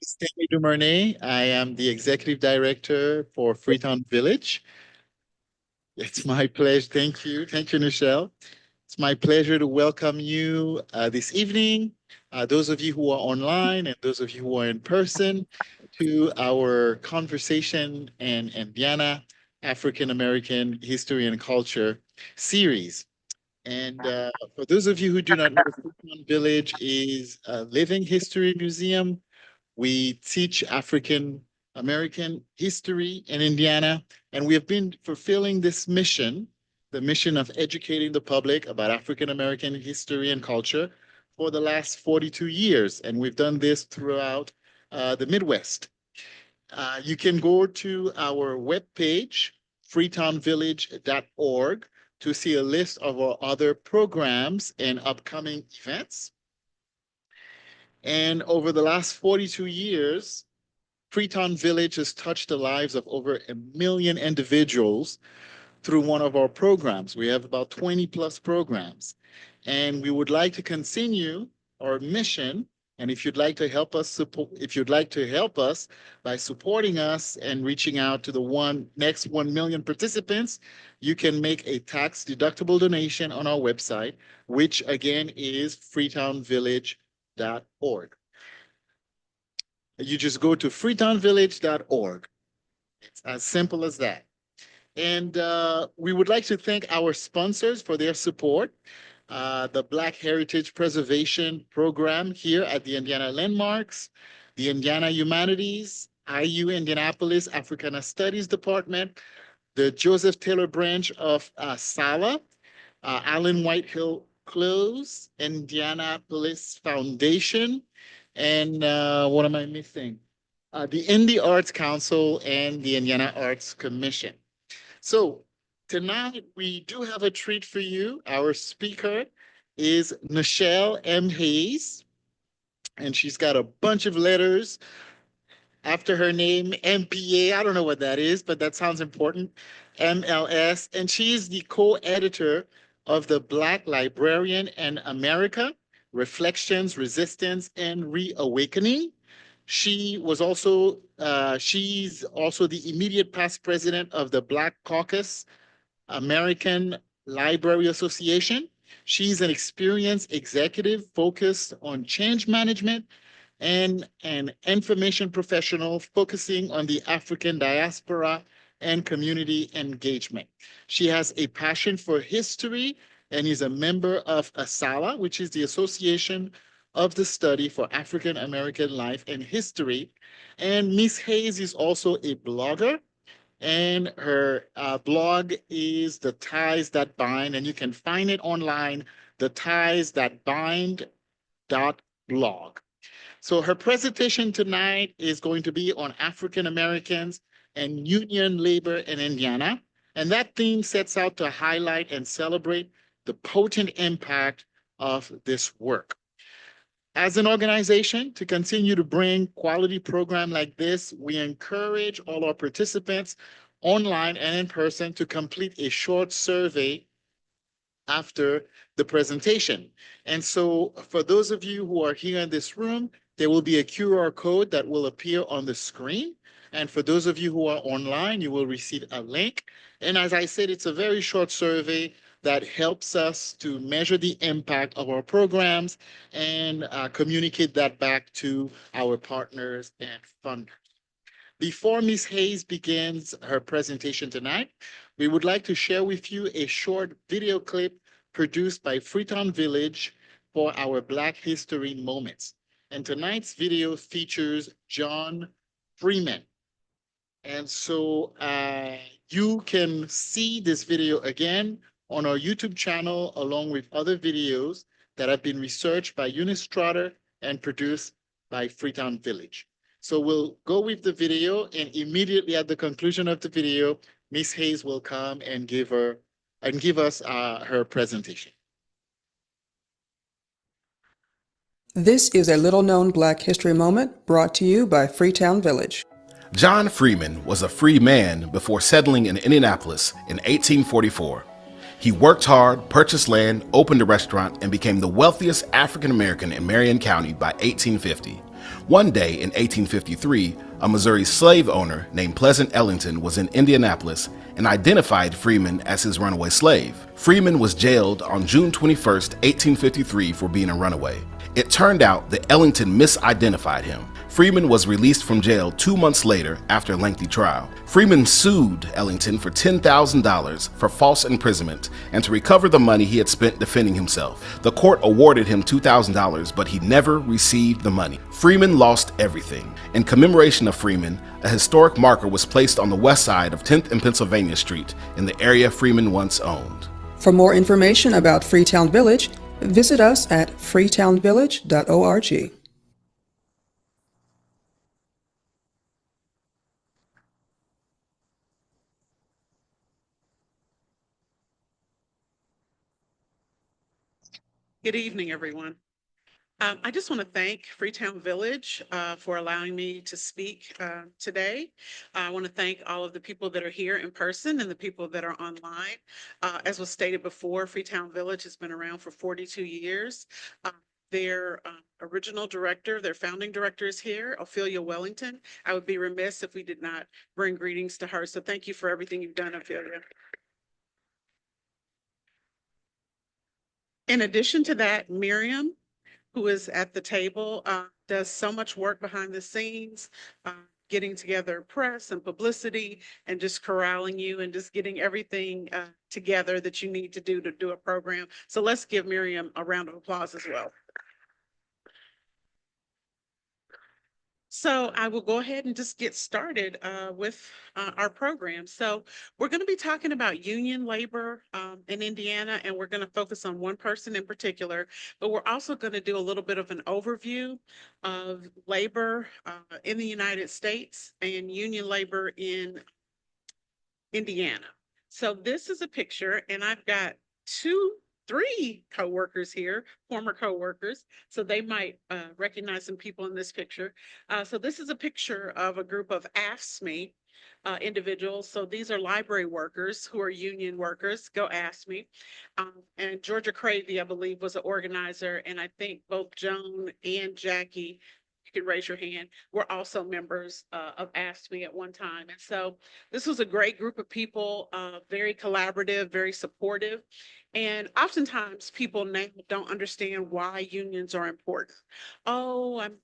Stanley Dumernay. I am the executive director for Freetown Village. It's my pleasure. Thank you. Thank you, Nichelle. It's my pleasure to welcome you this evening, those of you who are online and those of you who are in person, to our conversation in Indiana African American History and Culture series. And for those of you who do not know, Freetown Village is a living history museum. We teach African American history in Indiana, and we have been fulfilling this mission, the mission of educating the public about African American history and culture for the last 42 years. And we've done this throughout the Midwest. You can go to our webpage, freetownvillage.org, to see a list of our other programs and upcoming events. And over the last 42 years, Freetown Village has touched the lives of over 1 million individuals through one of our programs. We have about 20 plus programs. And we would like to continue our mission. And if you'd like to help us by supporting us and reaching out to the next 1 million participants, you can make a tax-deductible donation on our website, which again is freetownvillage.org. You just go to freetownvillage.org. It's as simple as that. And we would like to thank our sponsors for their support. The Black Heritage Preservation Program here at the Indiana Landmarks, the Indiana Humanities, IU Indianapolis Africana Studies Department, the Joseph Taylor branch of SALA, Allen Whitehill Close, Indianapolis Foundation, and what am I missing? The Indie Arts Council and the Indiana Arts Commission. So tonight we do have a treat for you. Our speaker is Nichelle M Hayes, and she's got a bunch of letters after her name, MPA. I don't know what that is, but that sounds important. MLS, and she's the co-editor of the Black Librarian in America, Reflections, Resistance, and Reawakening. She's also the immediate past president of the Black Caucus American Library Association. She's an experienced executive focused on change management and an information professional focusing on the African diaspora and community engagement. She has a passion for history and is a member of ASALA, which is the Association of the Study for African American Life and History. And Ms. Hayes is also a blogger, and her blog is The Ties That Bind, and you can find it online, thetiesthatbind.blog. So her presentation tonight is going to be on African Americans and union labor in Indiana. And that theme sets out to highlight and celebrate the potent impact of this work. As an organization, to continue to bring quality program like this, we encourage all our participants online and in person to complete a short survey after the presentation. And so for those of you who are here in this room, there will be a QR code that will appear on the screen. And for those of you who are online, you will receive a link. And as I said, it's a very short survey that helps us to measure the impact of our programs and communicate that back to our partners and funders. Before Ms. Hayes begins her presentation tonight, we would like to share with you a short video clip produced by Freetown Village for our Black History Moments. And tonight's video features John Freeman. And so you can see this video again on our YouTube channel, along with other videos that have been researched by Eunice Trotter and produced by Freetown Village. So we'll go with the video, and immediately at the conclusion of the video, Ms. Hayes will come and give us her presentation. This is a little-known Black History Moment brought to you by Freetown Village. John Freeman was a free man before settling in Indianapolis in 1844. He worked hard, purchased land, opened a restaurant, and became the wealthiest African American in Marion County by 1850. One day in 1853, a Missouri slave owner named Pleasant Ellington was in Indianapolis and identified Freeman as his runaway slave. Freeman was jailed on June 21st, 1853 for being a runaway. It turned out that Ellington misidentified him. Freeman was released from jail 2 months later after a lengthy trial. Freeman sued Ellington for $10,000 for false imprisonment and to recover the money he had spent defending himself. The court awarded him $2,000, but he never received the money. Freeman lost everything. In commemoration of Freeman, a historic marker was placed on the west side of 10th and Pennsylvania Street in the area Freeman once owned. For more information about Freetown Village, visit us at freetownvillage.org. Good evening, everyone. I just want to thank Freetown Village for allowing me to speak today. I want to thank all of the people that are here in person and the people that are online. As was stated before, Freetown Village has been around for 42 years. Their original director, their founding director is here, Ophelia Wellington. I would be remiss if we did not bring greetings to her. So thank you for everything you've done, Ophelia. In addition to that, Miriam, who is at the table, does so much work behind the scenes, getting together press and publicity and just corralling you and just getting everything together that you need to do a program. So let's give Miriam a round of applause as well. So I will go ahead and just get started with our program. So we're going to be talking about union labor in Indiana, and we're going to focus on one person in particular, but we're also going to do a little bit of an overview of labor in the United States and union labor in Indiana. So this is a picture, and I've got three coworkers here, former coworkers, so they might recognize some people in this picture. So this is a picture of a group of AFSCME individuals. So these are library workers who are union workers. Go AFSCME. And Georgia Cravey, I believe, was an organizer, and I think both Joan and Jackie, you can raise your hand, were also members of AFSCME at one time. And so this was a great group of people, very collaborative, very supportive. And oftentimes people now don't understand why unions are important. Oh, I'm,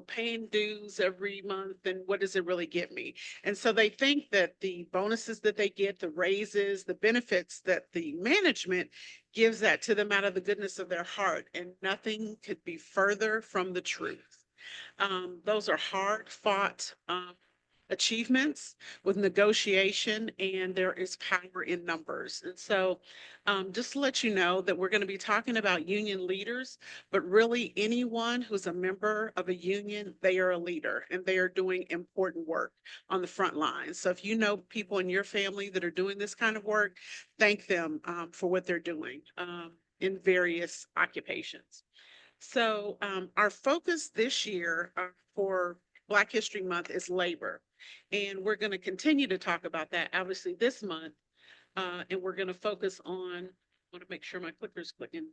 paying dues every month, and what does it really get me? And so they think that the bonuses that they get, the raises, the benefits that the management gives that to them out of the goodness of their heart. And nothing could be further from the truth. Those are hard fought achievements with negotiation, and there is power in numbers. And so just to let you know that we're going to be talking about union leaders, but really anyone who's a member of a union, they are a leader and they are doing important work on the front lines. So if you know people in your family that are doing this kind of work, thank them for what they're doing in various occupations. So our focus this year for Black History Month is labor. And we're going to continue to talk about that, obviously, this month. And we're going to focus on, I want to make sure my clicker's clicking.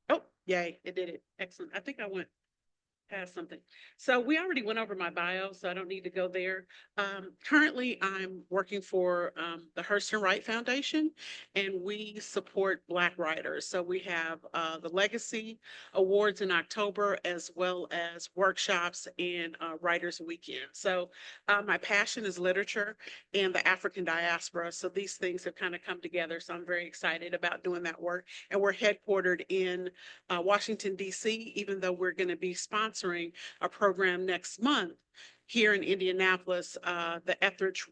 Oh, yay, it did it. Excellent. I think I went past something. So we already went over my bio, so I don't need to go there. Currently, I'm working for the Hurston Wright Foundation, and we support Black writers. So we have the Legacy Awards in October, as well as workshops and Writers Weekend. So my passion is literature and the African diaspora. So these things have kind of come together. So I'm very excited about doing that work. And we're headquartered in Washington, D.C., even though we're going to be sponsoring a program next month here in Indianapolis, the Etheridge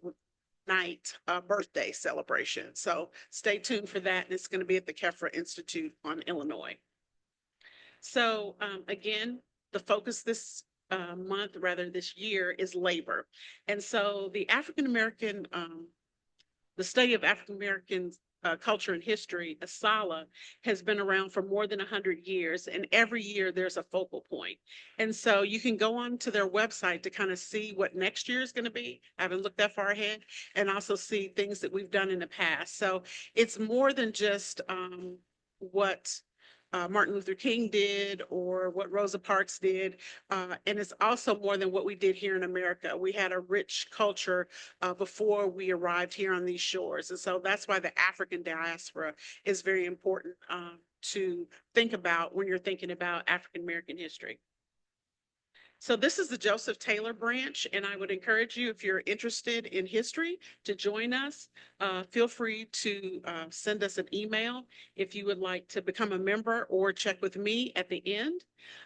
Knight birthday celebration. So stay tuned for that. And it's going to be at the Kefra Institute on Illinois. So again, the focus this month, rather this year, is labor. And so the African-American, the study of African-American culture and history, ASALH, has been around for more than 100 years, and every year there's a focal point. And so you can go on to their website to kind of see what next year is going to be. I haven't looked that far ahead, and also see things that we've done in the past. So it's more than just what Martin Luther King did or what Rosa Parks did. And it's also more than what we did here in America. We had a rich culture before we arrived here on these shores. And so that's why the African diaspora is very important to think about when you're thinking about African American history. So this is the Joseph Taylor branch, and I would encourage you, if you're interested in history, to join us. Feel free to send us an email if you would like to become a member or check with me at the end.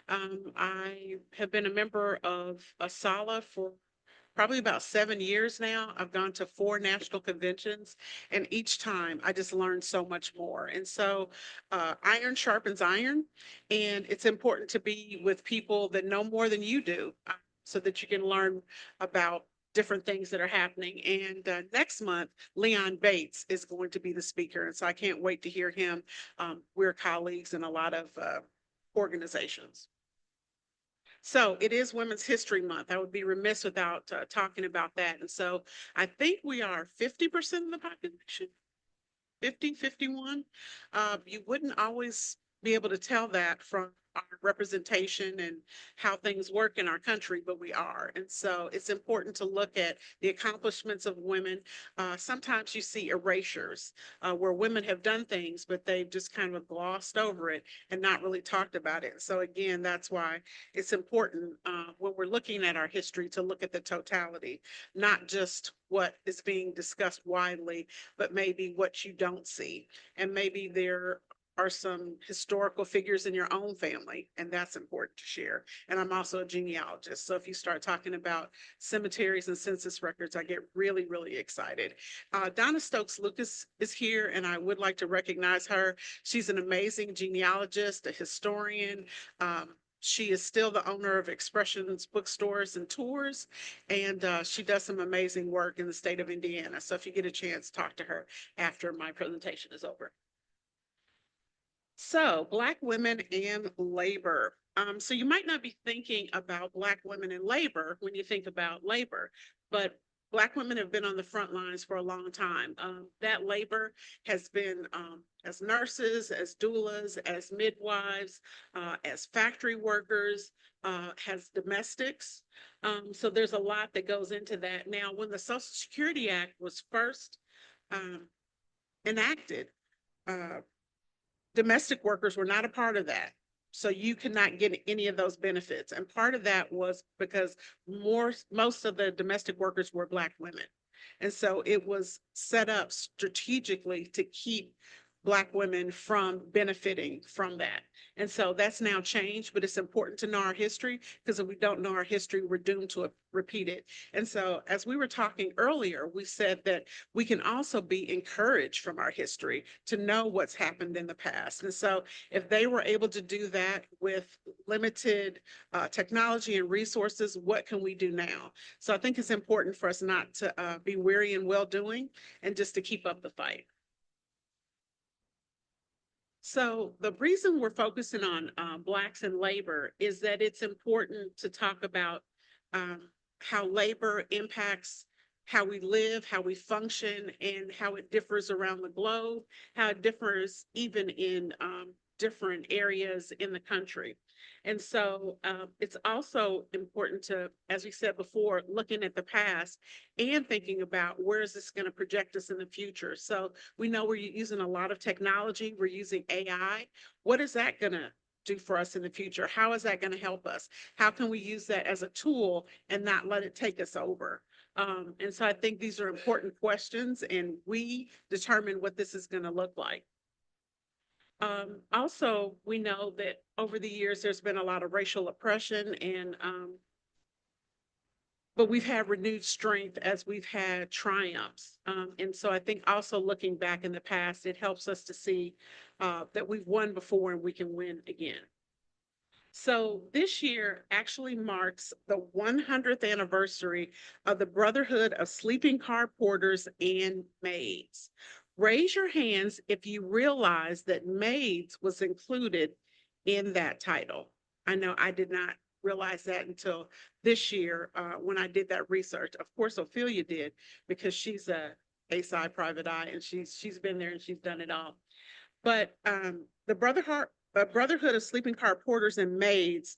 I have been a member of ASALA for probably about 7 years now. I've gone to 4 national conventions, and each time I just learned so much more. And so iron sharpens iron, and it's important to be with people that know more than you do so that you can learn about different things that are happening. And next month, Leon Bates is going to be the speaker. And so I can't wait to hear him. We're colleagues in a lot of organizations. So it is Women's History Month. I would be remiss without talking about that. And so I think we are 50% of the population, 50, 51. You wouldn't always be able to tell that from our representation and how things work in our country, but we are. And so it's important to look at the accomplishments of women. Sometimes you see erasures where women have done things, but they've just kind of glossed over it and not really talked about it. So again, that's why it's important when we're looking at our history to look at the totality, not just what is being discussed widely, but maybe what you don't see. And maybe there are some historical figures in your own family, and that's important to share. And I'm also a genealogist. So if you start talking about cemeteries and census records, I get really, really excited. Donna Stokes Lucas is here, and I would like to recognize her. She's an amazing genealogist, a historian. She is still the owner of Expressions Bookstores and Tours, and she does some amazing work in the state of Indiana. So if you get a chance, talk to her after my presentation is over. So Black women and labor. So you might not be thinking about Black women in labor when you think about labor, but Black women have been on the front lines for a long time. That labor has been as nurses, as doulas, as midwives, as factory workers, as domestics. So there's a lot that goes into that. Now, when the Social Security Act was first enacted, domestic workers were not a part of that. So you could not get any of those benefits. And part of that was because most of the domestic workers were Black women. And so it was set up strategically to keep Black women from benefiting from that. And so that's now changed, but it's important to know our history, because if we don't know our history, we're doomed to repeat it. And so as we were talking earlier, we said that we can also be encouraged from our history to know what's happened in the past. And so if they were able to do that with limited technology and resources, what can we do now? So I think it's important for us not to be weary in well-doing and just to keep up the fight. So the reason we're focusing on Blacks in labor is that it's important to talk about how labor impacts how we live, how we function, and how it differs around the globe, how it differs even in different areas in the country. And so it's also important to, as we said before, looking at the past and thinking about where is this going to project us in the future. So we know we're using a lot of technology, we're using AI. What is that going to do for us in the future? How is that going to help us? How can we use that as a tool and not let it take us over? And so I think these are important questions, and we determine what this is going to look like. Also, we know that over the years, there's been a lot of racial oppression, and but we've had renewed strength as we've had triumphs. And so I think also looking back in the past, it helps us to see that we've won before and we can win again. So this year actually marks the 100th anniversary of the Brotherhood of Sleeping Car Porters and Maids. Raise your hands if you realize that maids was included in that title. I know I did not realize that until this year when I did that research. Of course, Ophelia did, because she's a ASI private eye, and she's been there and she's done it all. But the Brotherhood of Sleeping Car Porters and Maids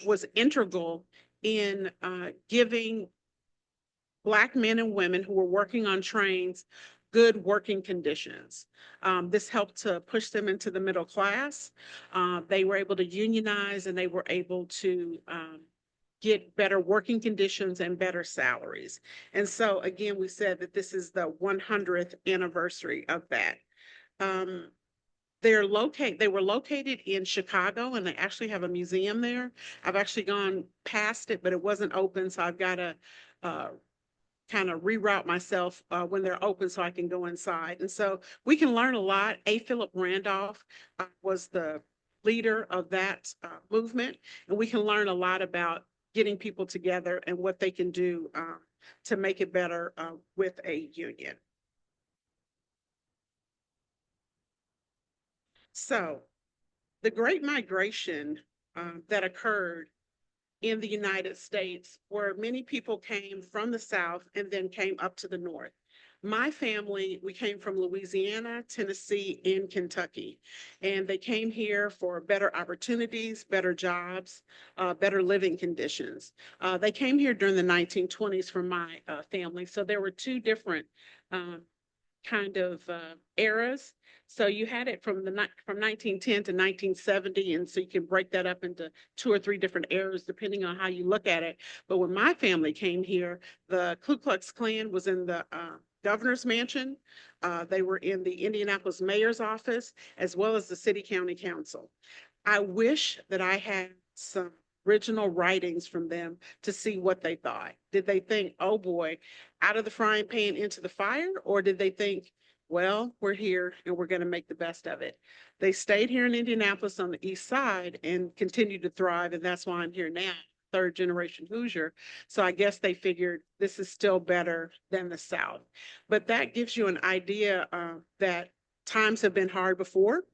was integral in giving Black men and women who were working on trains good working conditions. This helped to push them into the middle class. They were able to unionize and they were able to get better working conditions and better salaries. And so again, we said that this is the 100th anniversary of that. They were located in Chicago and they actually have a museum there. I've actually gone past it, but it wasn't open, so I've got to kind of reroute myself when they're open so I can go inside. And so we can learn a lot. A. Philip Randolph was the leader of that movement, and we can learn a lot about getting people together and what they can do to make it better with a union. So the Great Migration that occurred in the United States, where many people came from the South and then came up to the North. My family, we came from Louisiana, Tennessee, and Kentucky, and they came here for better opportunities, better jobs, better living conditions. They came here during the 1920s for my family, so there were two different kind of eras. So you had it from 1910 to 1970, and so you can break that up into 2 or 3 different eras depending on how you look at it. But when my family came here, the Ku Klux Klan was in the governor's mansion. They were in the Indianapolis mayor's office, as well as the city county council. I wish that I had some original writings from them to see what they thought. Did they think, oh boy, out of the frying pan into the fire? Or did they think, well, we're here and we're going to make the best of it? They stayed here in Indianapolis on the east side and continued to thrive. And that's why I'm here now, third generation Hoosier. So I guess they figured this is still better than the South. But that gives you an idea that times have been hard before,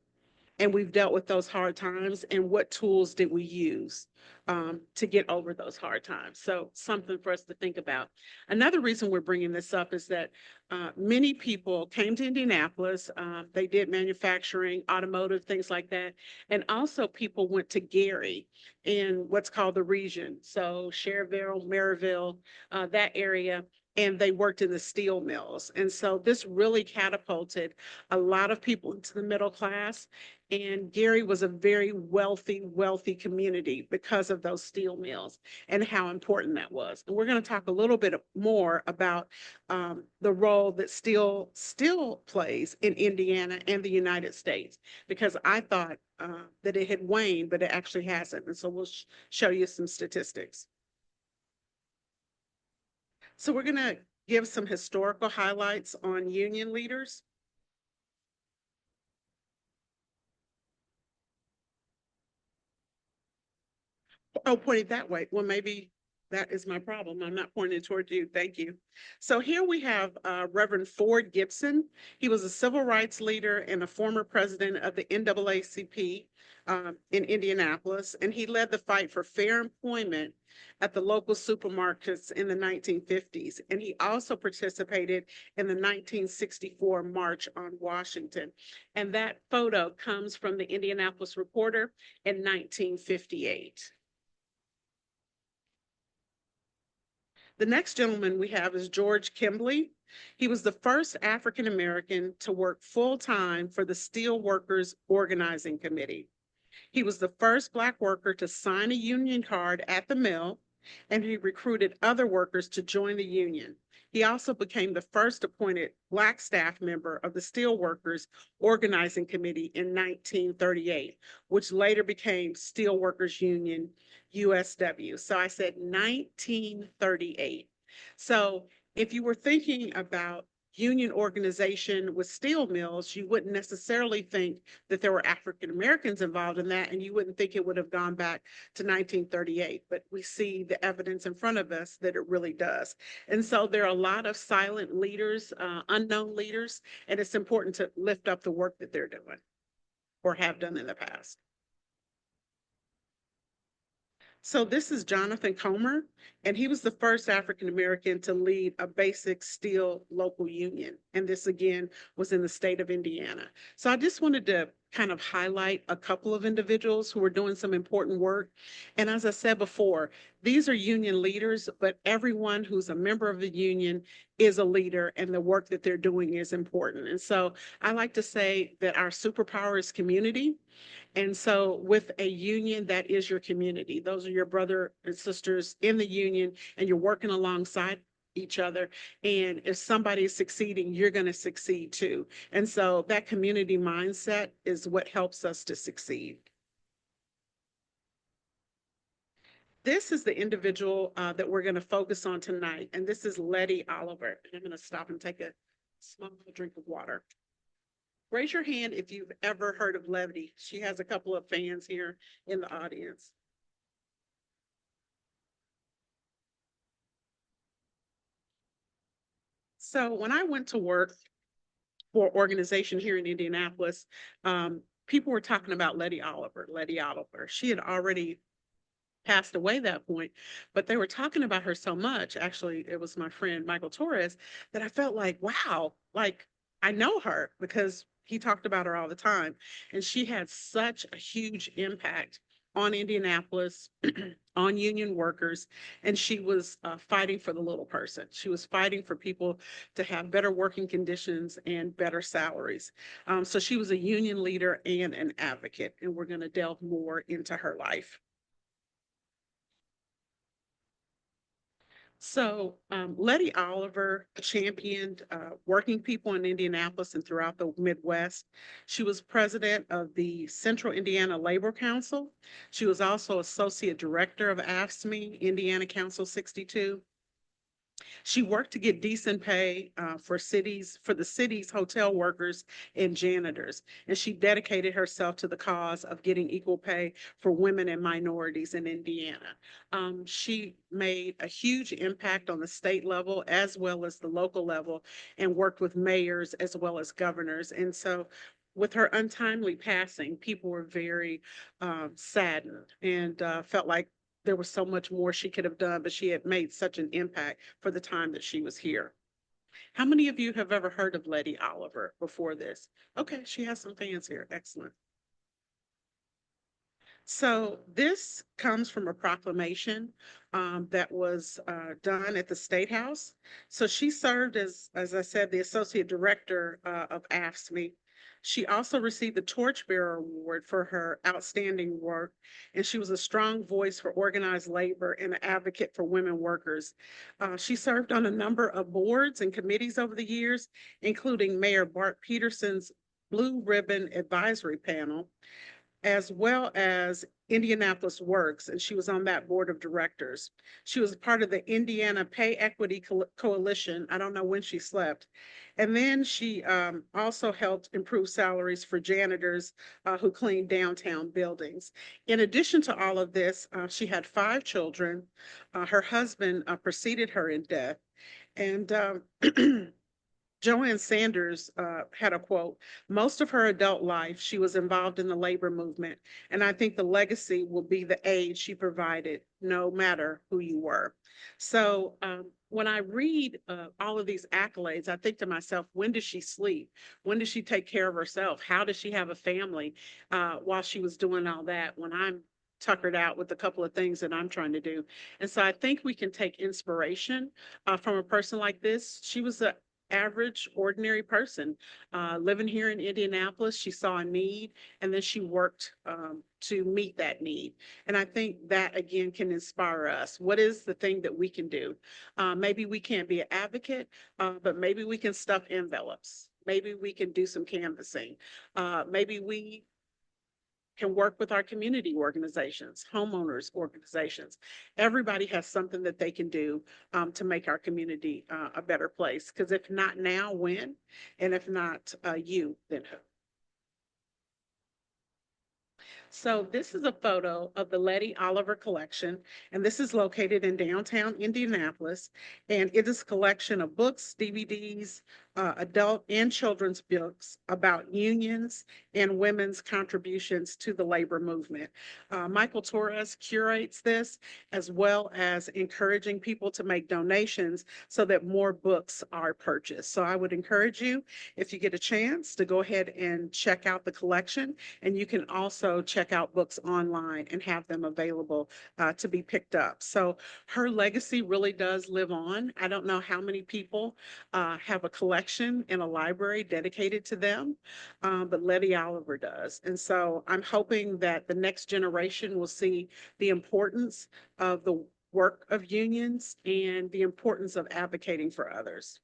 and we've dealt with those hard times, and what tools did we use to get over those hard times? So something for us to think about. Another reason we're bringing this up is that many people came to Indianapolis. They did manufacturing, automotive, things like that. And also people went to Gary in what's called the region. So Cherville, Maryville, that area, and they worked in the steel mills. And so this really catapulted a lot of people into the middle class. And Gary was a very wealthy, wealthy community because of those steel mills and how important that was. And we're going to talk a little bit more about the role that steel still plays in Indiana and the United States, because I thought that it had waned, but it actually hasn't. And so we'll show you some statistics. So we're going to give some historical highlights on union leaders. Oh, pointed that way. Well, maybe that is my problem. I'm not pointing toward you. Thank you. So here we have Reverend Ford Gibson. He was a civil rights leader and a former president of the NAACP in Indianapolis, and he led the fight for fair employment at the local supermarkets in the 1950s. And he also participated in the 1964 March on Washington. And that photo comes from the Indianapolis Reporter in 1958. The next gentleman we have is George Kimbley. He was the first African American to work full-time for the Steel Workers Organizing Committee. He was the first Black worker to sign a union card at the mill, and he recruited other workers to join the union. He also became the first appointed Black staff member of the Steel Workers Organizing Committee in 1938, which later became Steel Workers Union, USW. So I said 1938. So if you were thinking about union organization with steel mills, you wouldn't necessarily think that there were African Americans involved in that, and you wouldn't think it would have gone back to 1938. But we see the evidence in front of us that it really does. And so there are a lot of silent leaders, unknown leaders, and it's important to lift up the work that they're doing or have done in the past. So this is Jonathan Comer, and he was the first African American to lead a basic steel local union. And this again was in the state of Indiana. So I just wanted to kind of highlight a couple of individuals who are doing some important work. And as I said before, these are union leaders, but everyone who's a member of the union is a leader, and the work that they're doing is important. And so I like to say that our superpower is community. And so with a union, that is your community. Those are your brother and sisters in the union, and you're working alongside each other. And if somebody is succeeding, you're going to succeed too. And so that community mindset is what helps us to succeed. This is the individual that we're going to focus on tonight, and this is Letty Oliver. And I'm going to stop and take a small drink of water. Raise your hand if you've ever heard of Letty. She has a couple of fans here in the audience. So when I went to work for an organization here in Indianapolis, people were talking about Letty Oliver, Letty Oliver. She had already passed away that point, but they were talking about her so much. Actually, it was my friend Michael Torres that I felt like, wow, like I know her because he talked about her all the time. And she had such a huge impact on Indianapolis, on union workers, and she was fighting for the little person. She was fighting for people to have better working conditions and better salaries. So she was a union leader and an advocate, and we're going to delve more into her life. So Letty Oliver championed working people in Indianapolis and throughout the Midwest. She was president of the Central Indiana Labor Council. She was also associate director of AFSCME, Indiana Council 62. She worked to get decent pay for the city's hotel workers and janitors, and she dedicated herself to the cause of getting equal pay for women and minorities in Indiana. She made a huge impact on the state level as well as the local level, and worked with mayors as well as governors. And so with her untimely passing, people were very saddened and felt like there was so much more she could have done, but she had made such an impact for the time that she was here. How many of you have ever heard of Letty Oliver before this? Okay, she has some fans here. Excellent. So this comes from a proclamation that was done at the State House. So she served as I said, the associate director of AFSCME. She also received the Torchbearer Award for her outstanding work, and she was a strong voice for organized labor and an advocate for women workers. She served on a number of boards and committees over the years, including Mayor Bart Peterson's Blue Ribbon Advisory Panel, as well as Indianapolis Works, and she was on that board of directors. She was part of the Indiana Pay Equity Coalition. I don't know when she slept. And then she also helped improve salaries for janitors who cleaned downtown buildings. In addition to all of this, she had 5 children. Her husband preceded her in death. And Joanne Sanders had a quote: most of her adult life, she was involved in the labor movement. And I think the legacy will be the aid she provided, no matter who you were. So when I read all of these accolades, I think to myself, when does she sleep? When does she take care of herself? How does she have a family while she was doing all that when I'm tuckered out with a couple of things that I'm trying to do? And so I think we can take inspiration from a person like this. She was a average, ordinary person living here in Indianapolis. She saw a need, and then she worked to meet that need. And I think that, again, can inspire us. What is the thing that we can do? Maybe we can't be an advocate, but maybe we can stuff envelopes. Maybe we can do some canvassing. Maybe we can work with our community organizations, homeowners organizations. Everybody has something that they can do to make our community a better place. Because if not now, when? And if not you, then who? So this is a photo of the Letty Oliver collection, and this is located in downtown Indianapolis. And it is a collection of books, DVDs, adult and children's books about unions and women's contributions to the labor movement. Michael Torres curates this, as well as encouraging people to make donations so that more books are purchased. So I would encourage you, if you get a chance, to go ahead and check out the collection. And you can also check out books online and have them available to be picked up. So her legacy really does live on. I don't know how many people have a collection in a library dedicated to them, but Letty Oliver does. And so I'm hoping that the next generation will see the importance of the work of unions and the importance of advocating for others.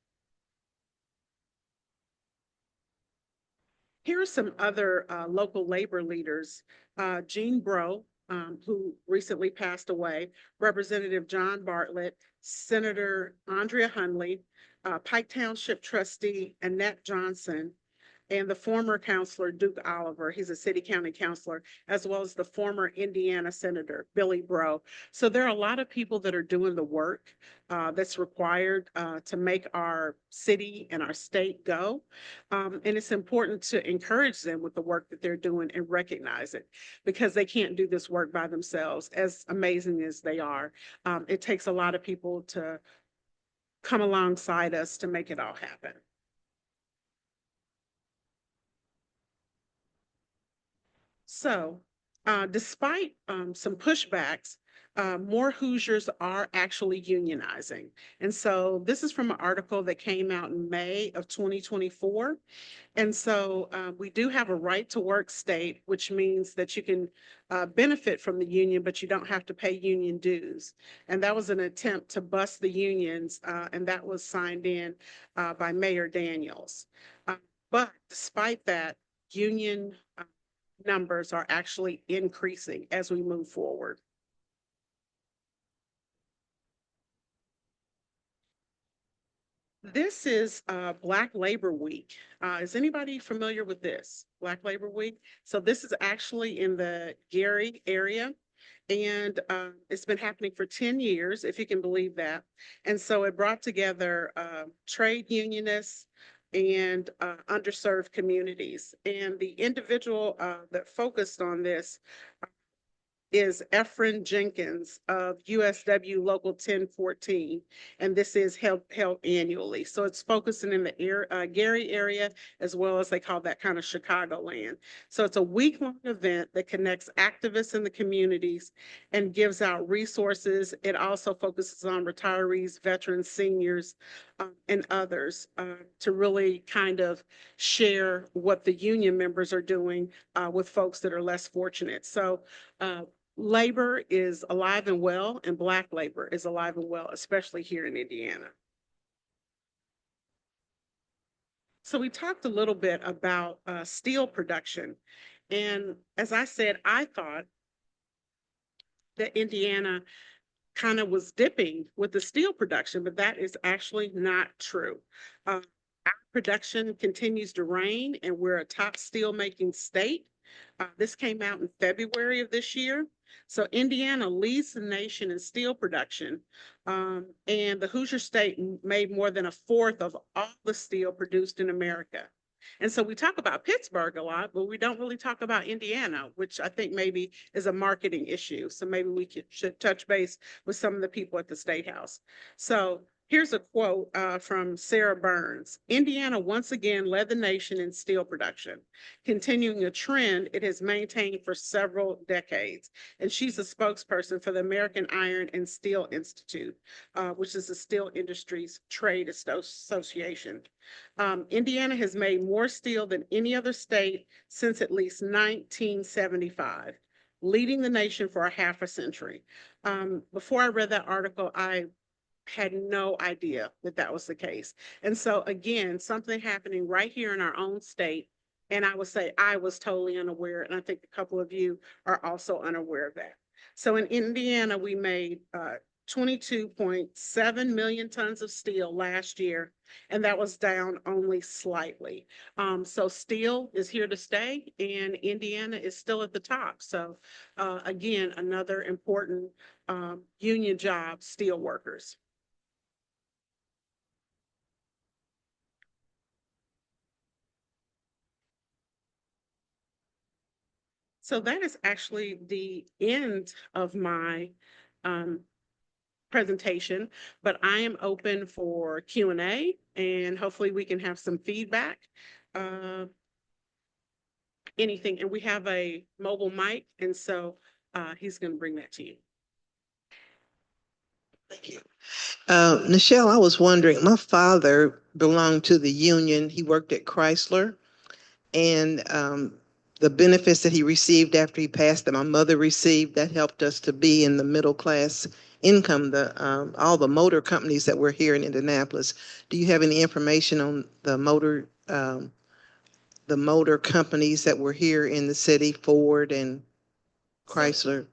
Here are some other local labor leaders. Jean Breaux, who recently passed away, Representative John Bartlett, Senator Andrea Hundley, Pike Township trustee Annette Johnson, and the former counselor Duke Oliver. He's a city county counselor, as well as the former Indiana Senator Billy Breaux. So there are a lot of people that are doing the work that's required to make our city and our state go. And it's important to encourage them with the work that they're doing and recognize it, because they can't do this work by themselves, as amazing as they are. It takes a lot of people to come alongside us to make it all happen. So, despite some pushbacks, more Hoosiers are actually unionizing. And so this is from an article that came out in May of 2024. And so we do have a right to work state, which means that you can benefit from the union, but you don't have to pay union dues. And that was an attempt to bust the unions, and that was signed in by Mayor Daniels. But despite that, union numbers are actually increasing as we move forward. This is Black Labor Week. Is anybody familiar with this, Black Labor Week? So this is actually in the Gary area, and it's been happening for 10 years, if you can believe that. And so it brought together trade unionists and underserved communities. And the individual that focused on this is Efren Jenkins of USW Local 1014, and this is held annually. So it's focusing in the Gary area, as well as they call that kind of Chicagoland. So it's a week-long event that connects activists in the communities and gives out resources. It also focuses on retirees, veterans, seniors, and others to really kind of share what the union members are doing with folks that are less fortunate. So labor is alive and well, and Black labor is alive and well, especially here in Indiana. So we talked a little bit about steel production. And as I said, I thought that Indiana kind of was dipping with the steel production, but that is actually not true. Our production continues to reign, and we're a top steel making state. This came out in February of this year. So Indiana leads the nation in steel production, and the Hoosier State made more than a fourth of all the steel produced in America. And so we talk about Pittsburgh a lot, but we don't really talk about Indiana, which I think maybe is a marketing issue. So maybe we should touch base with some of the people at the State House. So here's a quote from Sarah Burns. Indiana once again led the nation in steel production, continuing a trend it has maintained for several decades. And she's a spokesperson for the American Iron and Steel Institute, which is the steel industry's trade association. Indiana has made more steel than any other state since at least 1975, leading the nation for a half a century. Before I read that article, I had no idea that that was the case. And so again, something happening right here in our own state. And I would say I was totally unaware. And I think a couple of you are also unaware of that. So in Indiana, we made 22.7 million tons of steel last year, and that was down only slightly. So steel is here to stay, and Indiana is still at the top. So again, another important union job, steel workers. So that is actually the end of my um, presentation, but I am open for Q&A and hopefully we can have some feedback. Uh, Anything, and we have a mobile mic, and so he's going to bring that to you. Thank you. Nichelle, I was wondering, my father belonged to the union. He worked at Chrysler, and the benefits that he received after he passed that my mother received, that helped us to be in the middle class income, all the motor companies that were here in Indianapolis. Do you have any information on the motor companies that were here in the city, Ford and Chrysler?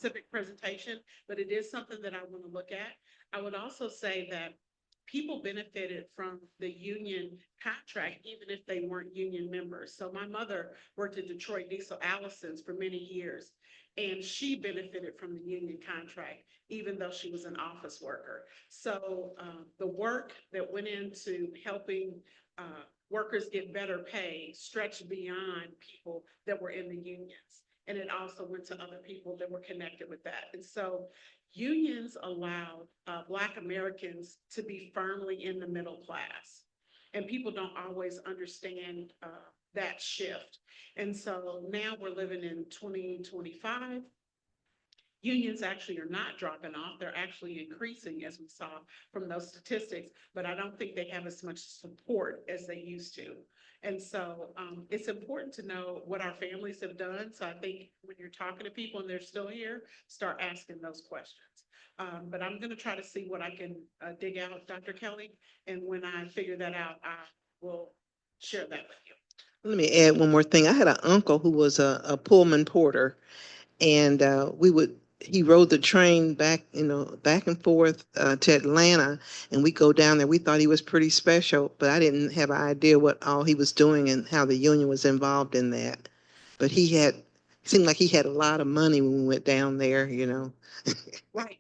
Specific presentation, but it is something that I want to look at. I would also say that people benefited from the union contract, even if they weren't union members. So my mother worked at Detroit Diesel Allison's for many years, and she benefited from the union contract, even though she was an office worker. So the work that went into helping workers get better pay stretched beyond people that were in the unions. And it also went to other people that were connected with that. And so unions allowed Black Americans to be firmly in the middle class. And people don't always understand that shift. And so now we're living in 2025. Unions actually are not dropping off. They're actually increasing, as we saw from those statistics, but I don't think they have as much support as they used to. And so it's important to know what our families have done. So I think when you're talking to people and they're still here, start asking those questions. But I'm going to try to see what I can dig out, Dr. Kelly. And when I figure that out, I will share that with you. Let me add one more thing. I had an uncle who was a Pullman porter, and he rode the train back, back and forth to Atlanta, and we go down there. We thought he was pretty special, but I didn't have an idea what all he was doing and how the union was involved in that. But seemed like he had a lot of money when we went down there. Right.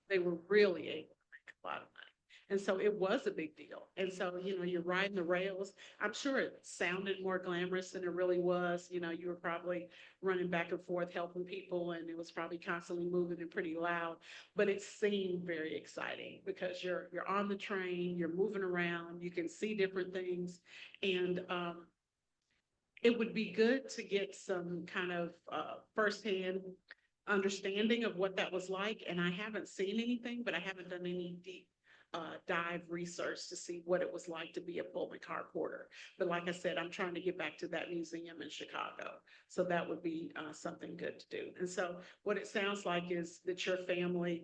They were really able to make a lot of money. And so it was a big deal. And so, you're riding the rails. I'm sure it sounded more glamorous than it really was. You were probably running back and forth helping people, and it was probably constantly moving and pretty loud. But it seemed very exciting because you're on the train, you're moving around, you can see different things. And it would be good to get some kind of firsthand understanding of what that was like. And I haven't seen anything, but I haven't done any deep dive research to see what it was like to be a Pullman car porter. But like I said, I'm trying to get back to that museum in Chicago. So that would be something good to do. And so what it sounds like is that your family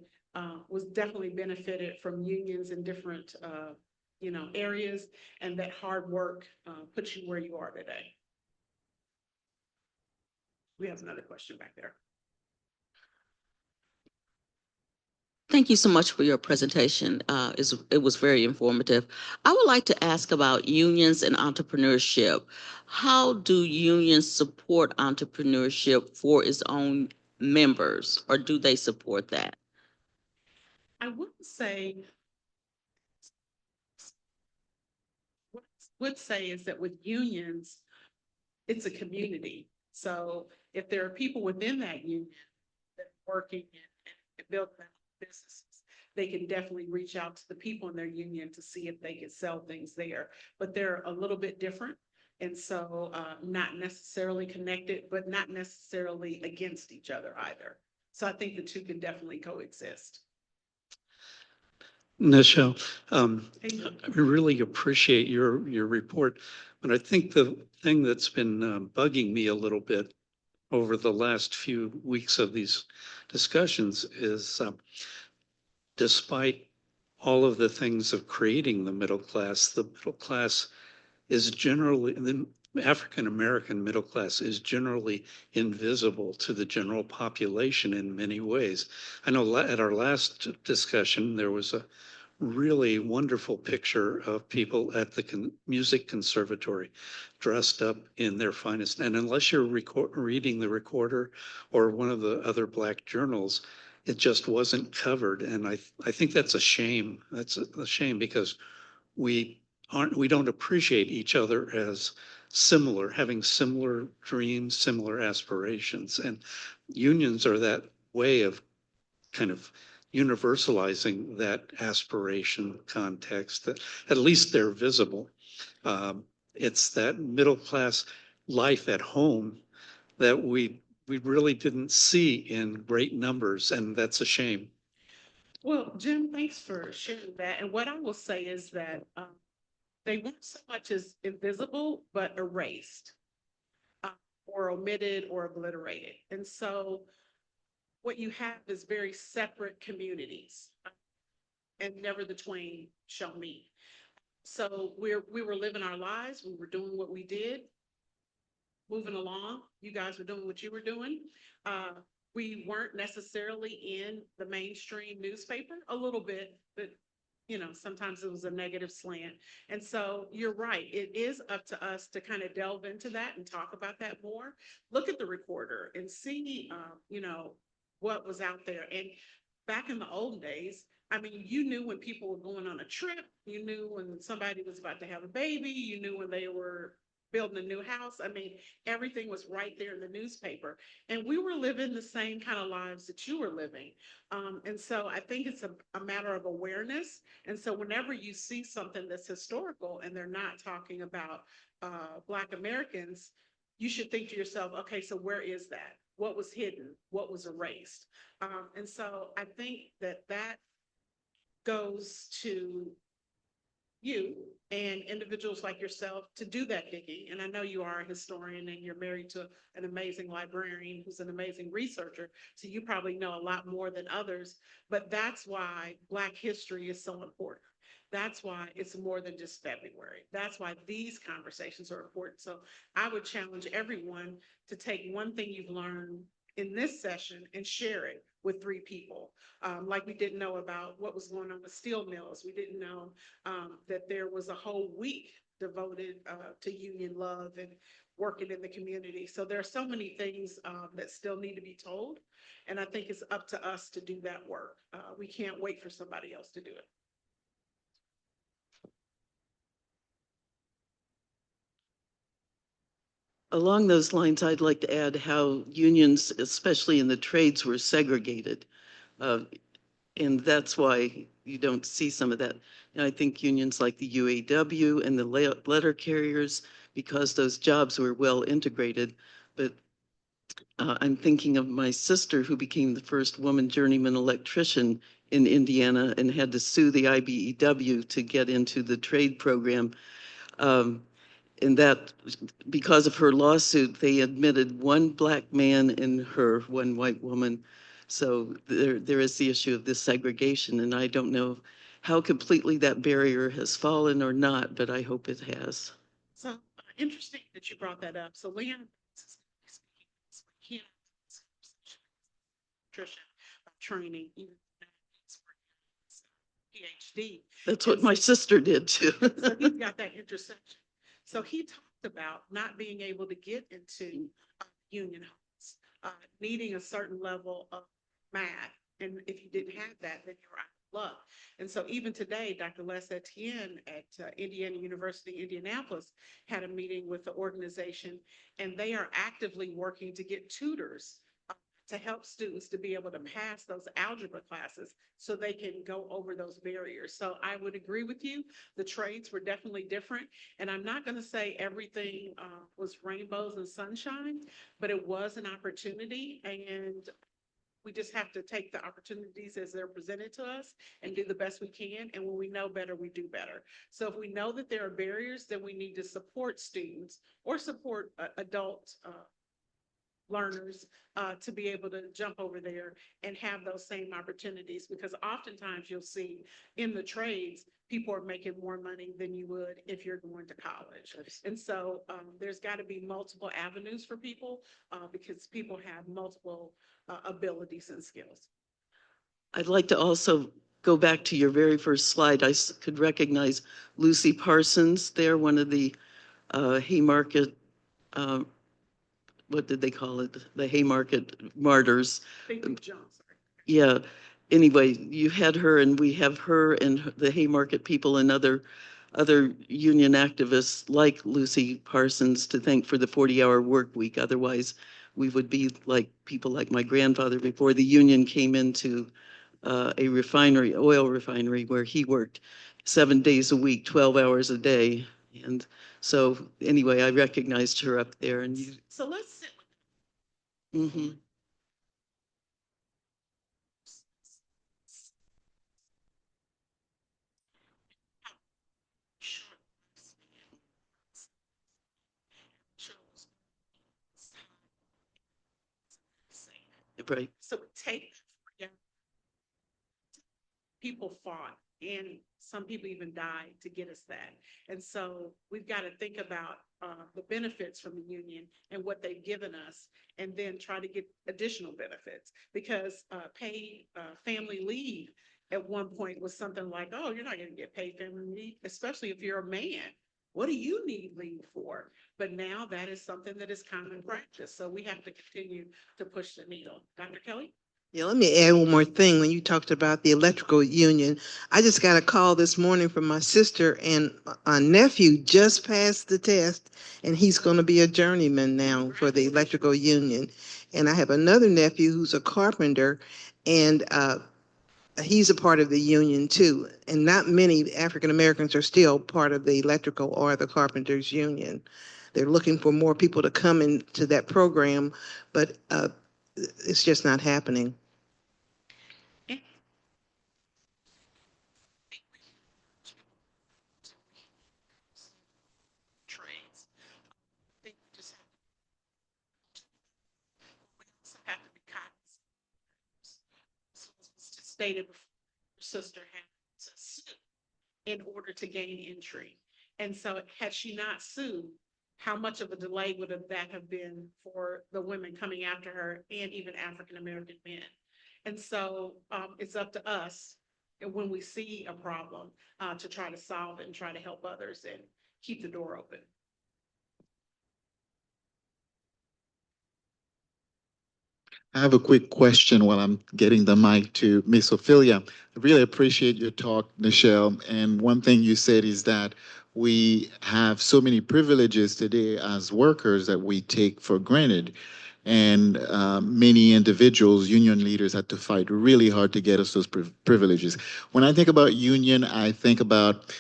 was definitely benefited from unions in different areas, and that hard work puts you where you are today. We have another question back there. Thank you so much for your presentation. It was very informative. I would like to ask about unions and entrepreneurship. How do unions support entrepreneurship for its own members, or do they support that? I wouldn't say, what I would say is that with unions, it's a community. So if there are people within that union that are working and building businesses, they can definitely reach out to the people in their union to see if they can sell things there. But they're a little bit different. And so not necessarily connected, but not necessarily against each other either. So I think the two can definitely coexist. Nichelle, I really appreciate your report, but I think the thing that's been bugging me a little bit over the last few weeks of these discussions is despite all of the things of creating the middle class is generally, the African American middle class is generally invisible to the general population in many ways. I know at our last discussion, there was a really wonderful picture of people at the music conservatory dressed up in their finest. And unless you're reading the Recorder or one of the other Black journals, it just wasn't covered. And I think that's a shame. That's a shame because we don't appreciate each other as similar, having similar dreams, similar aspirations. And unions are that way of kind of universalizing that aspiration context, that at least they're visible. It's that middle class life at home that we really didn't see in great numbers, and that's a shame. Well, Jim, thanks for sharing that. And what I will say is that they weren't so much as invisible, but erased uh, or omitted or obliterated. And so what you have is very separate communities, and never the twain shall meet. So we were living our lives, we were doing what we did, moving along. You guys were doing what you were doing. Uh, we weren't necessarily in the mainstream newspaper, a little bit, but sometimes it was a negative slant. And so you're right. It is up to us to kind of delve into that and talk about that more. Look at the Recorder and see, what was out there. And back in the old days, I mean, you knew when people were going on a trip, you knew when somebody was about to have a baby, you knew when they were building a new house. I mean, everything was right there in the newspaper. And we were living the same kind of lives that you were living. And so I think it's a matter of awareness. And so whenever you see something that's historical and they're not talking about Black Americans, you should think to yourself, okay, so where is that? What was hidden? What was erased? And so I think that goes to you and individuals like yourself to do that digging. And I know you are a historian and you're married to an amazing librarian who's an amazing researcher. So you probably know a lot more than others, but that's why Black history is so important. That's why it's more than just February. That's why these conversations are important. So I would challenge everyone to take one thing you've learned in this session and share it with 3 people. Like we didn't know about what was going on with steel mills. We didn't know that there was a whole week devoted to union love and working in the community. So there are so many things that still need to be told. And I think it's up to us to do that work. We can't wait for somebody else to do it. Along those lines, I'd like to add how unions, especially in the trades, were segregated. Uh, and that's why you don't see some of that. And I think unions like the UAW and the letter carriers, because those jobs were well integrated. But I'm thinking of my sister who became the first woman journeyman electrician in Indiana and had to sue the IBEW to get into the trade program. And that because of her lawsuit, they admitted one Black man and her, one white woman. So there is the issue of this segregation, and I don't know how completely that barrier has fallen or not, but I hope it has. So interesting that you brought that up. So Leon he nutrition training, even PhD. That's what my sister did too. So he's got that intersection. So he talked about not being able to get into union homes, needing a certain level of math. And if you didn't have that, then you're out of luck. And so even today, Dr. Les Etienne at Indiana University, Indianapolis, had a meeting with the organization, and they are actively working to get tutors to help students to be able to pass those algebra classes so they can go over those barriers. So I would agree with you. The trades were definitely different. And I'm not going to say everything was rainbows and sunshine, but it was an opportunity. And we just have to take the opportunities as they're presented to us and do the best we can. And when we know better, we do better. So if we know that there are barriers, then we need to support students or support adult learners to be able to jump over there and have those same opportunities, because oftentimes you'll see in the trades, people are making more money than you would if you're going to college. And so there's got to be multiple avenues for people because people have multiple abilities and skills. I'd like to also go back to your very first slide. Could recognize Lucy Parsons there, one of the Haymarket, uh, what did they call it? The Haymarket martyrs. Thank you, John. Sorry. Yeah. Anyway, you had her, and we have her and the Haymarket people and other union activists like Lucy Parsons to thank for the 40-hour work week. Otherwise, we would be like people like my grandfather before the union came into a refinery, oil refinery, where he worked 7 days a week, 12 hours a day. And so anyway, I recognized her up there. And you. So let's sit Mm-hmm. Right. So take people fought and some people even died to get us that. And so we've got to think about the benefits from the union and what they've given us, and then try to get additional benefits, because paid family leave at one point was something like, oh, you're not going to get paid family leave, especially if you're a man. What do you need leave for? But now that is something that is common practice. So we have to continue to push the needle. Dr. Kelly? Yeah, let me add one more thing. When you talked about the electrical union, I just got a call this morning from my sister, and a nephew just passed the test, and he's going to be a journeyman now for the electrical union. And I have another nephew who's a carpenter, and he's a part of the union too. And not many African Americans are still part of the electrical or the carpenters union. They're looking for more people to come into that program, but it's just not happening. Trades. They just have to be cognizant. So as was just stated before, your sister had to sue in order to gain entry. And so had she not sued, how much of a delay would that have been for the women coming after her and even African American men? And so it's up to us, and when we see a problem, to try to solve it and try to help others and keep the door open. I have a quick question while I'm getting the mic to Miss Ophelia. I really appreciate your talk, Nichelle. And one thing you said is that we have so many privileges today as workers that we take for granted. And many individuals, union leaders, had to fight really hard to get us those privileges. When I think about union, I think about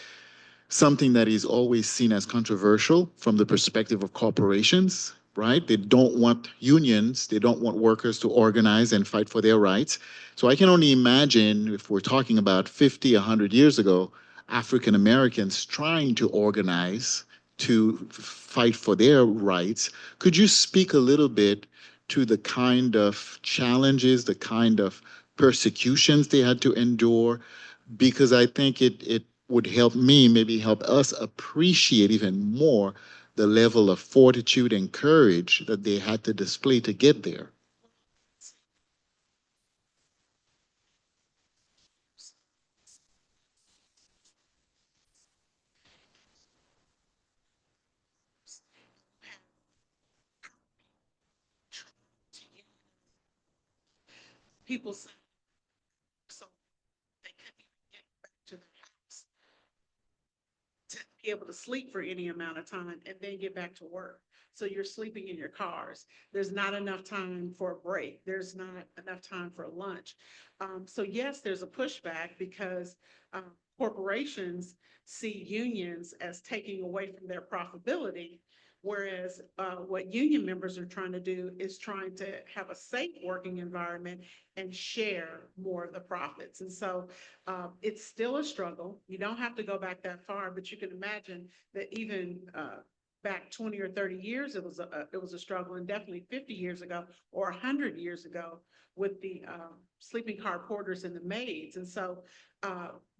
something that is always seen as controversial from the perspective of corporations, right? They don't want unions, they don't want workers to organize and fight for their rights. So I can only imagine, if we're talking about 50, 100 years ago, African Americans trying to organize to fight for their rights. Could you speak a little bit to the kind of challenges, the kind of persecutions they had to endure? Because I think it would help me, maybe help us appreciate even more the level of fortitude and courage that they had to display to get there. People say, so they couldn't even get back to their house to be able to sleep for any amount of time and then get back to work. So you're sleeping in your cars. There's not enough time for a break. There's not enough time for lunch. So yes, there's a pushback because corporations see unions as taking away from their profitability. Whereas what union members are trying to do is trying to have a safe working environment and share more of the profits. And so it's still a struggle. You don't have to go back that far, but you can imagine that even back 20 or 30 years, it was a struggle, and definitely 50 years ago or 100 years ago with the sleeping car porters and the maids. And so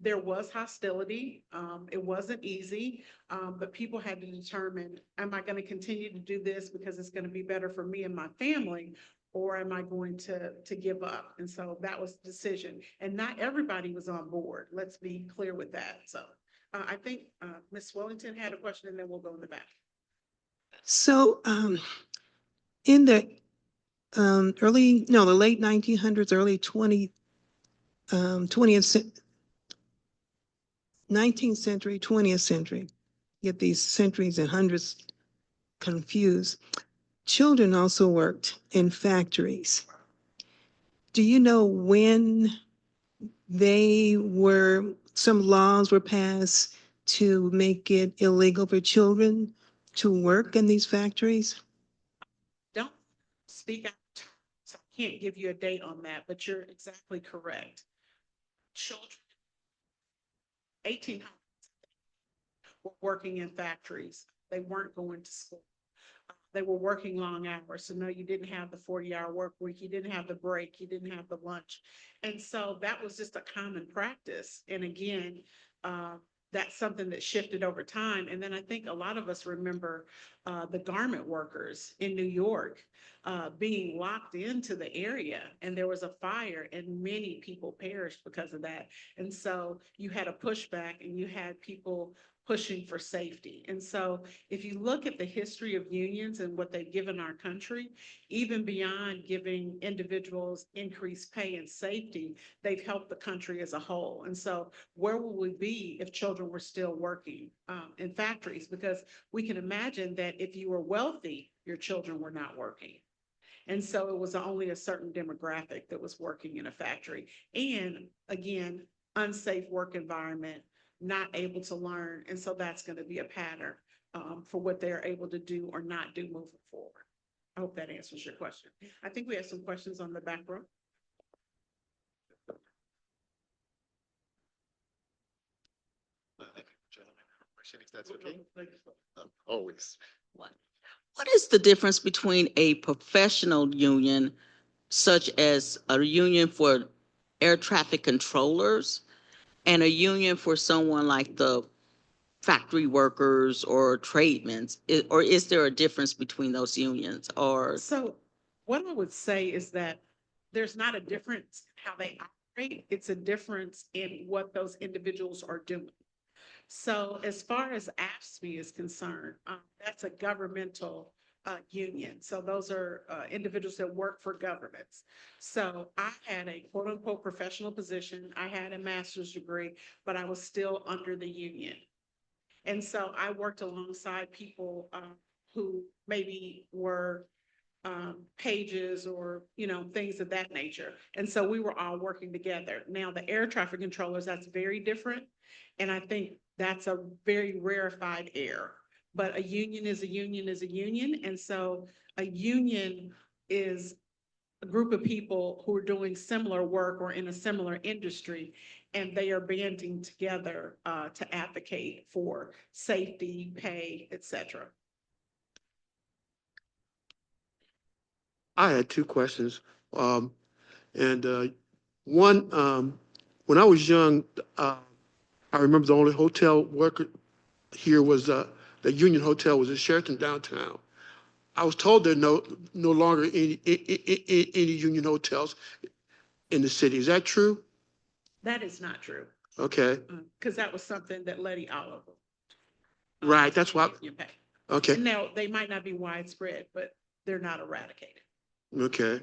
there was hostility. It wasn't easy, but people had to determine, am I going to continue to do this because it's going to be better for me and my family? Or am I going to give up? And so that was the decision. And not everybody was on board. Let's be clear with that. So I think Ms. Wellington had a question, and then we'll go in the back. So in the the late 1900s, early 19th century, 20th century, get these centuries and hundreds confused. Children also worked in factories. Do you know when some laws were passed to make it illegal for children to work in these factories? Don't speak out. So I can't give you a date on that, but you're exactly correct. Children, 1800s, were working in factories. They weren't going to school. They were working long hours. So no, you didn't have the 40-hour work week. You didn't have the break. You didn't have the lunch. And so that was just a common practice. And again, that's something that shifted over time. And then I think a lot of us remember the garment workers in New York being locked into the area, and there was a fire and many people perished because of that. And so you had a pushback and you had people pushing for safety. And so if you look at the history of unions and what they've given our country, even beyond giving individuals increased pay and safety, they've helped the country as a whole. And so where would we be if children were still working in factories? Because we can imagine that if you were wealthy, your children were not working. And so it was only a certain demographic that was working in a factory. And again, unsafe work environment, not able to learn. And so that's going to be a pattern for what they're able to do or not do moving forward. I hope that answers your question. I think we have some questions on the back row. If that's okay. Always. What is the difference between a professional union, such as a union for air traffic controllers, and a union for someone like the factory workers or tradesmen? Or is there a difference between those unions? Or So what I would say is that there's not a difference in how they operate. It's a difference in what those individuals are doing. So as far as AFSCME is concerned, that's a governmental union. So those are individuals that work for governments. So I had a quote unquote professional position. I had a master's degree, but I was still under the union. And so I worked alongside people who maybe were pages or, things of that nature. And so we were all working together. Now, the air traffic controllers, that's very different. And I think that's a very rarefied air. But a union is a union is a union. And so a union is a group of people who are doing similar work or in a similar industry, and they are banding together to advocate for safety, pay, etc. I had two questions. And one, when I was young, I remember the only hotel worker here was the Union Hotel was in Sheraton downtown. I was told there are no longer any Union hotels in the city. Is that true? That is not true, Okay. because that was something that Letty Oliver. Right. That's why. You pay. Okay. And now they might not be widespread, but they're not eradicated. Okay.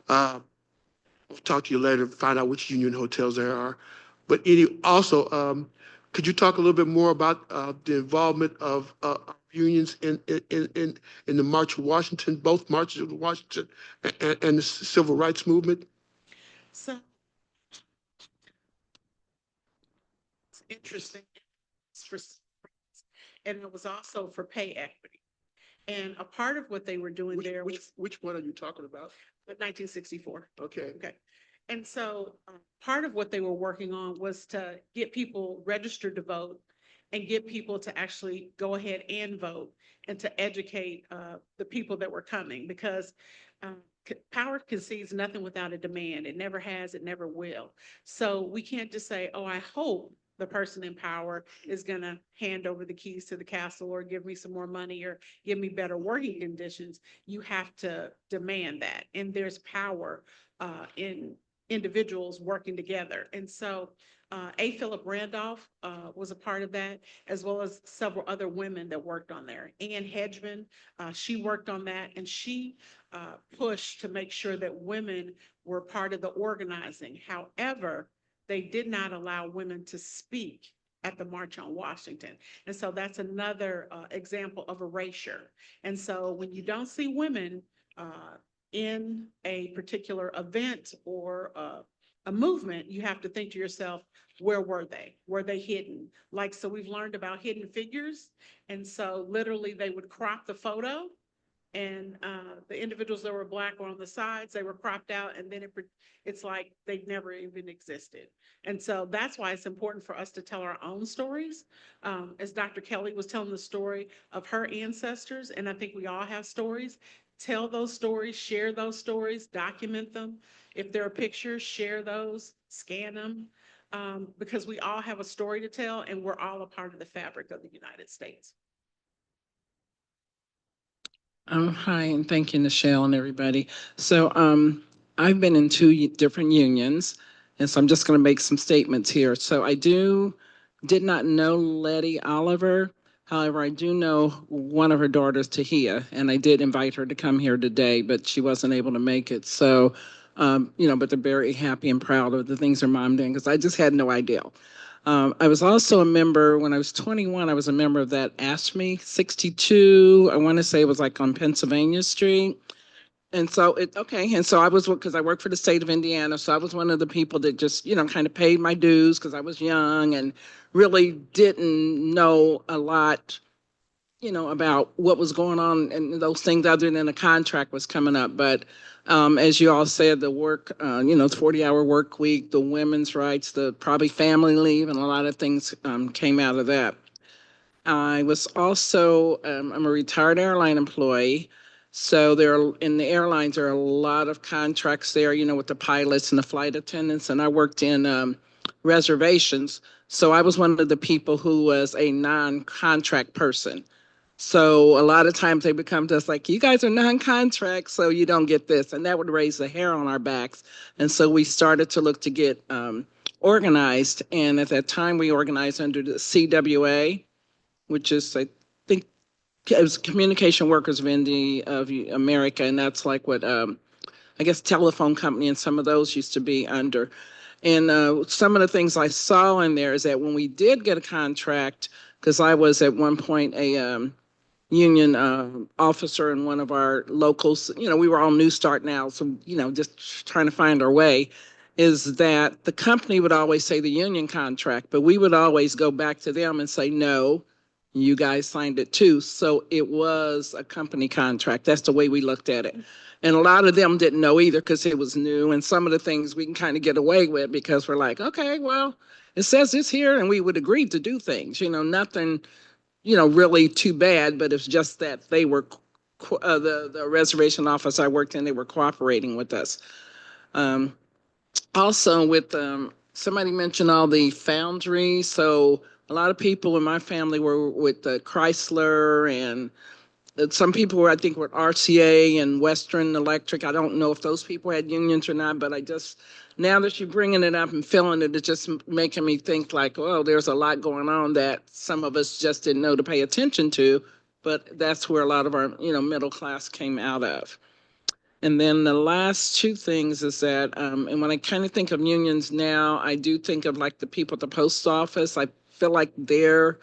I'll talk to you later to find out which Union hotels there are. But also, could you talk a little bit more about the involvement of unions in the March of Washington, both marches of Washington and the civil rights movement? So it's interesting. And it was also for pay equity. And a part of what they were doing Which one are you talking about? 1964. Okay. Okay. And so part of what they were working on was to get people registered to vote and get people to actually go ahead and vote, and to educate the people that were coming, because power concedes nothing without a demand. It never has, it never will. So we can't just say, oh, I hope the person in power is going to hand over the keys to the castle, or give me some more money, or give me better working conditions. You have to demand that. And there's power in individuals working together. And so A. Philip Randolph was a part of that, as well as several other women that worked on there. Ann Hedgeman, she worked on that, and she pushed to make sure that women were part of the organizing. However, they did not allow women to speak at the March on Washington. And so that's another example of erasure. And so when you don't see women in a particular event or a movement, you have to think to yourself, where were they? Were they hidden? Like, so we've learned about hidden figures. And so literally they would crop the photo, and the individuals that were Black were on the sides, they were cropped out, and then it's like they never even existed. And so that's why it's important for us to tell our own stories. As Dr. Kelly was telling the story of her ancestors, and I think we all have stories. Tell those stories, share those stories, document them. If there are pictures, share those, scan them, because we all have a story to tell, and we're all a part of the fabric of the United States. Hi, and thank you, Nichelle, and everybody. So I've been in two different unions, and so I'm just going to make some statements here. So did not know Letty Oliver. However, I do know one of her daughters, Tahia, and I did invite her to come here today, but she wasn't able to make it. So, but they're very happy and proud of the things her mom did, because I just had no idea. I was also a member, when I was 21, I was a member of that ASME 62. I want to say it was like on Pennsylvania Street. And so I was, because I worked for the state of Indiana. So I was one of the people that just, kind of paid my dues, because I was young and really didn't know a lot, about what was going on and those things, other than a contract was coming up. But as you all said, the work, the 40-hour work week, the women's rights, the probably family leave, and a lot of things came out of that. I was also, I'm a retired airline employee. So in the airlines, there are a lot of contracts there, with the pilots and the flight attendants. And I worked in reservations. So I was one of the people who was a non-contract person. So a lot of times they would come to us like, you guys are non-contract, so you don't get this. And that would raise the hair on our backs. And so we started to look to get organized. And at that time, we organized under the CWA, which is, I think, it was Communication Workers of America. And that's like what, I guess, telephone company and some of those used to be under. And some of the things I saw in there is that when we did get a contract, because I was at one point a union officer in one of our locals, we were all New Start now, so, just trying to find our way, is that the company would always say the union contract, but we would always go back to them and say, no, you guys signed it too. So it was a company contract. That's the way we looked at it. And a lot of them didn't know either, because it was new. And some of the things we can kind of get away with because we're like, okay, well, it says this here, and we would agree to do things, nothing, really too bad, but it's just that they were, the reservation office I worked in, they were cooperating with us. Also with, somebody mentioned all the foundries. So a lot of people in my family were with Chrysler, and some people were, I think, with RCA and Western Electric. I don't know if those people had unions or not, but now that you're bringing it up and feeling it, it's just making me think like, oh, there's a lot going on that some of us just didn't know to pay attention to, but that's where a lot of our, middle class came out of. And then the last two things is that, and when I kind of think of unions now, I do think of like the people at the post office. I feel like they're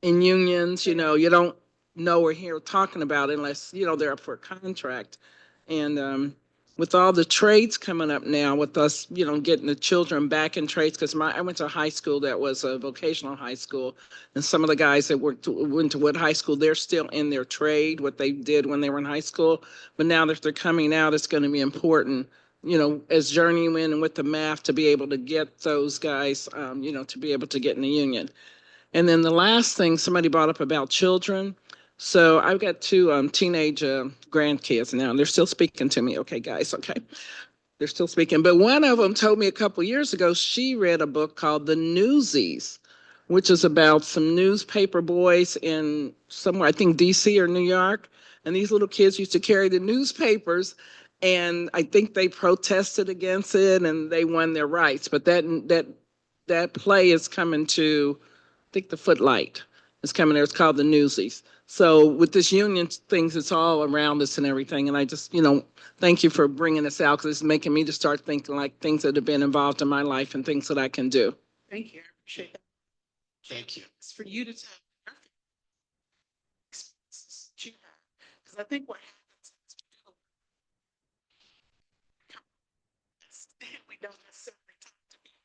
in unions, you don't know or hear talking about it unless, they're up for a contract. And with all the trades coming up now, with us, getting the children back in trades, because I went to a high school that was a vocational high school, and some of the guys that went to Wood High School, they're still in their trade, what they did when they were in high school. But now that they're coming out, it's going to be important, as journeymen and with the math, to be able to get those guys, to be able to get in the union. And then the last thing somebody brought up about children. So I've got two teenage grandkids now, and they're still speaking to me. Okay, guys, okay. They're still speaking. But one of them told me a couple years ago she read a book called The Newsies, which is about some newspaper boys in somewhere, I think DC or New York. And these little kids used to carry the newspapers, and I think they protested against it and they won their rights. But that play is coming to, I think, the Footlight is coming there. It's called The Newsies. So with this union things, it's all around us and everything. And I just, thank you for bringing this out, because it's making me to start thinking like things that have been involved in my life and things that I can do. Thank you. I appreciate that. Thank you. It's for you to tell your experiences that you have. Because I think what happens is we don't necessarily talk to people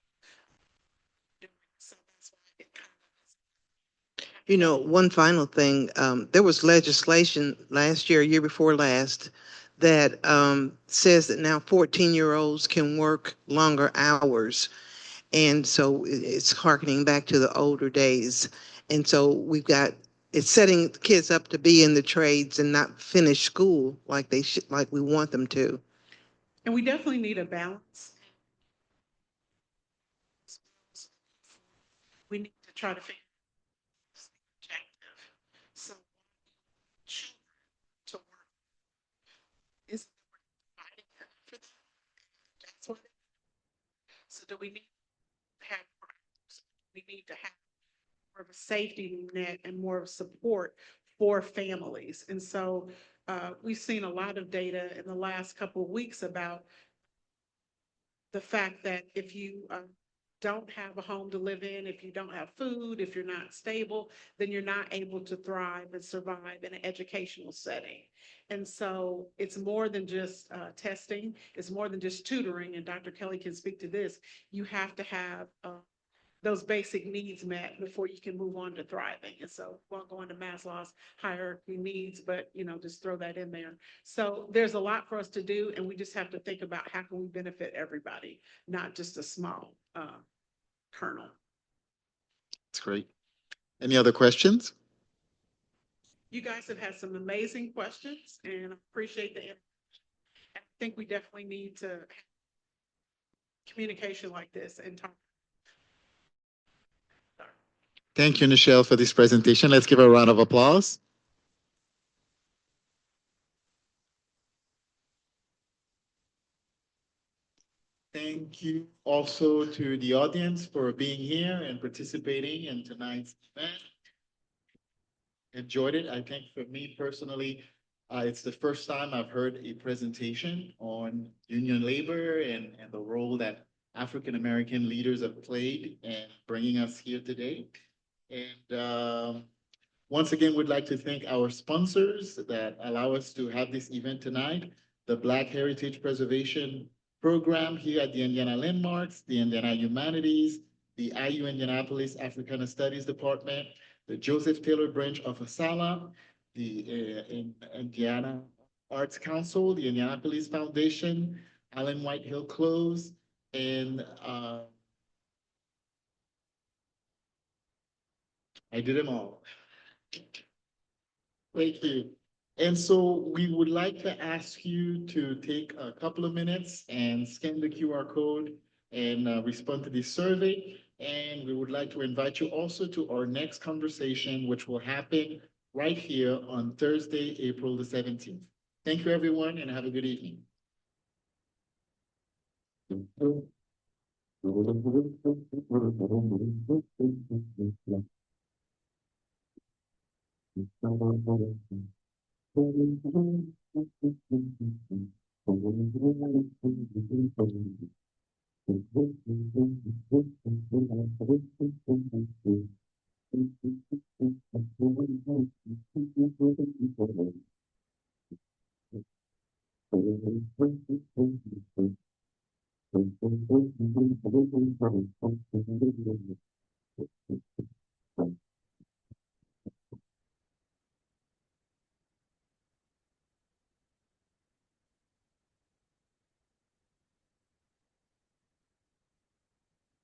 doing it. So that's why it kind of is. You know, one final thing, there was legislation last year before last, that says that now 14-year-olds can work longer hours. And so it's harkening back to the older days. And so it's setting kids up to be in the trades and not finish school like they should, like we want them to. And we definitely need a balance. We need to try to figure out this objective. So children to work is providing for them. That's what it is. So do we need to have we need to have more of a safety net and more of support for families. And so we've seen a lot of data in the last couple of weeks about the fact that if you don't have a home to live in, if you don't have food, if you're not stable, then you're not able to thrive and survive in an educational setting. And so it's more than just testing, it's more than just tutoring, and Dr. Kelly can speak to this. You have to have those basic needs met before you can move on to thriving. And so won't go into Maslow's hierarchy needs, but just throw that in there. So there's a lot for us to do, and we just have to think about how can we benefit everybody, not just a small kernel. That's great. Any other questions? You guys have had some amazing questions, and I appreciate the. I think we definitely need to have communication like this and talk. Thank you, Nichelle, for this presentation. Let's give her a round of applause. Thank you also to the audience for being here and participating in tonight's event. Enjoyed it. I think for me personally, it's the first time I've heard a presentation on union labor and the role that African American leaders have played in bringing us here today. And once again, we'd like to thank our sponsors that allow us to have this event tonight, the Black Heritage Preservation Program here at the Indiana Landmarks, the Indiana Humanities, the IU Indianapolis Africana Studies Department, the Joseph Taylor Branch of ASALA, the Indiana Arts Council, the Indianapolis Foundation, Allen Whitehill Close, and I did them all. Thank you. And so we would like to ask you to take a couple of minutes and scan the QR code and respond to this survey. And we would like to invite you also to our next conversation, which will happen right here on Thursday, April the 17th. Thank you, everyone, and have a good evening.